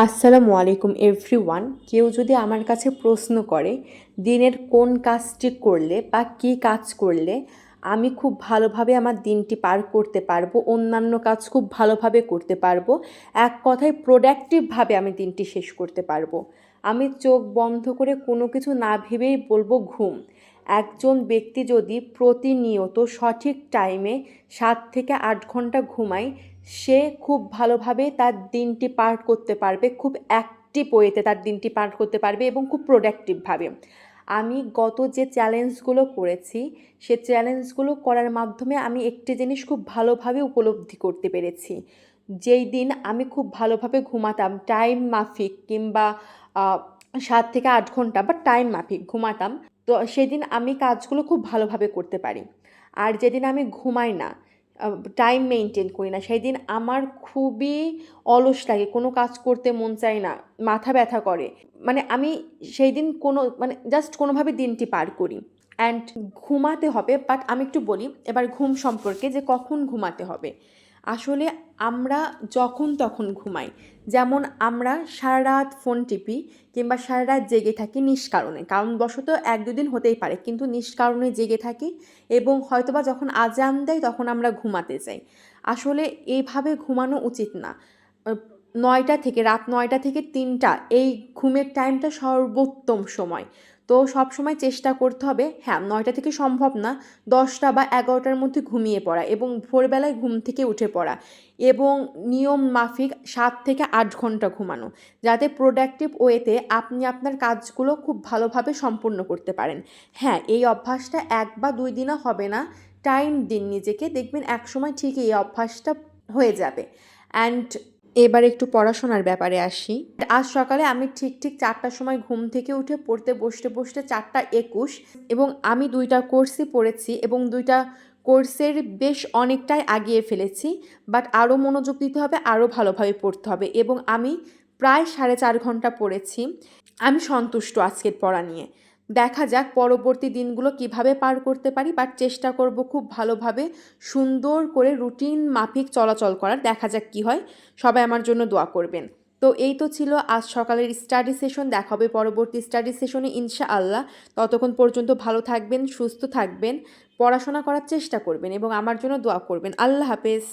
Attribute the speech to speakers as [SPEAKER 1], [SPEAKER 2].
[SPEAKER 1] আসসালামু আলাইকুম এভরিওয়ান। কেউ যদি আমার কাছে প্রশ্ন করে দিনের কোন কাজটি করলে বা কী কাজ করলে আমি খুব ভালোভাবে আমার দিনটি পার করতে পারবো, অন্যান্য কাজ খুব ভালোভাবে করতে পারবো, এক কথায় প্রোডাক্টিভভাবে আমি দিনটি শেষ করতে পারবো, আমি চোখ বন্ধ করে কোনো কিছু না ভেবেই বলবো ঘুম। একজন ব্যক্তি যদি প্রতিনিয়ত সঠিক টাইমে 7 থেকে 8 ঘন্টা ঘুমায়, সে খুব ভালোভাবে তার দিনটি পার করতে পারবে, খুব অ্যাক্টিভ ওয়েতে তার দিনটি পার করতে পারবে এবং খুব প্রোডাক্টিভভাবে। আমি গত যে চ্যালেঞ্জগুলো করেছি, সে চ্যালেঞ্জগুলো করার মাধ্যমে আমি একটি জিনিস খুব ভালোভাবে উপলব্ধি করতে পেরেছি। যেই দিন আমি খুব ভালোভাবে ঘুমাতাম টাইম মাফিক, কিংবা 7 থেকে 8 ঘন্টা বা টাইম মাফিক ঘুমাতাম, তো সেদিন আমি কাজগুলো খুব ভালোভাবে করতে পারি। আর যেদিন আমি ঘুমাই না, টাইম মেনটেন করি না, সেই দিন আমার খুবই অলস লাগে, কোনো কাজ করতে মন চায় না, মাথা ব্যথা করে। মানে আমি সেই দিন জাস্ট কোনোভাবে দিনটি পার করি। অ্যান্ড ঘুমাতে হবে, বাট আমি একটু বলি এবার ঘুম সম্পর্কে, যে কখন ঘুমাতে হবে। আসলে আমরা যখন তখন ঘুমাই, যেমন আমরা সারা রাত ফোন টিপি কিংবা সারা রাত জেগে থাকি নিষ্কারণে, কারণবশত 1-2 দিন হতেই পারে, কিন্তু নিষ্কারণে জেগে থাকি এবং হয়তোবা যখন আজান দেয় তখন আমরা ঘুমাতে যাই। আসলে এইভাবে ঘুমানো উচিত না। 9টা থেকে রাত 9টা থেকে 3টা এই ঘুমের টাইমটা সর্বোত্তম সময়। তো সবসময় চেষ্টা করতে হবে, হ্যাঁ 9টা থেকে সম্ভব না, 10টা বা 11টার মধ্যে ঘুমিয়ে পড়া এবং ভোরবেলায় ঘুম থেকে উঠে পড়া এবং নিয়ম মাফিক 7 থেকে 8 ঘন্টা ঘুমানো, যাতে প্রোডাক্টিভ ওয়েতে আপনি আপনার কাজগুলো খুব ভালোভাবে সম্পূর্ণ করতে পারেন। হ্যাঁ, এই অভ্যাসটা 1 বা 2 দিনে হবে না, টাইম দিন নিজেকে, দেখবেন একসময় ঠিকই এই অভ্যাসটা হয়ে যাবে। অ্যান্ড এবার একটু পড়াশোনার ব্যাপারে আসি। আজ সকালে আমি ঠিক 4টার সময় ঘুম থেকে উঠে পড়তে বসতে 4টা 21, এবং আমি 2টা কোর্সই পড়েছি এবং 2টা কোর্সের বেশ অনেকটাই আগিয়ে ফেলেছি। বাট আরও মনোযোগ দিতে হবে, আরও ভালোভাবে পড়তে হবে, এবং আমি প্রায় 4.5 ঘন্টা পড়েছি। আমি সন্তুষ্ট আজকের পড়া নিয়ে। দেখা যাক পরবর্তী দিনগুলো কিভাবে পার করতে পারি, বাট চেষ্টা করব খুব ভালোভাবে সুন্দর করে রুটিন মাফিক চলাচল করার। দেখা যাক কি হয়। সবাই আমার জন্য দোয়া করবেন। তো এই তো ছিল আজ সকালের স্টাডি সেশন। দেখা হবে পরবর্তী স্টাডি সেশনে ইনশাআল্লাহ। ততক্ষণ পর্যন্ত ভালো থাকবেন, সুস্থ থাকবেন, পড়াশোনা করার চেষ্টা করবেন এবং আমার জন্য দোয়া করবেন। আল্লাহ হাফেজ।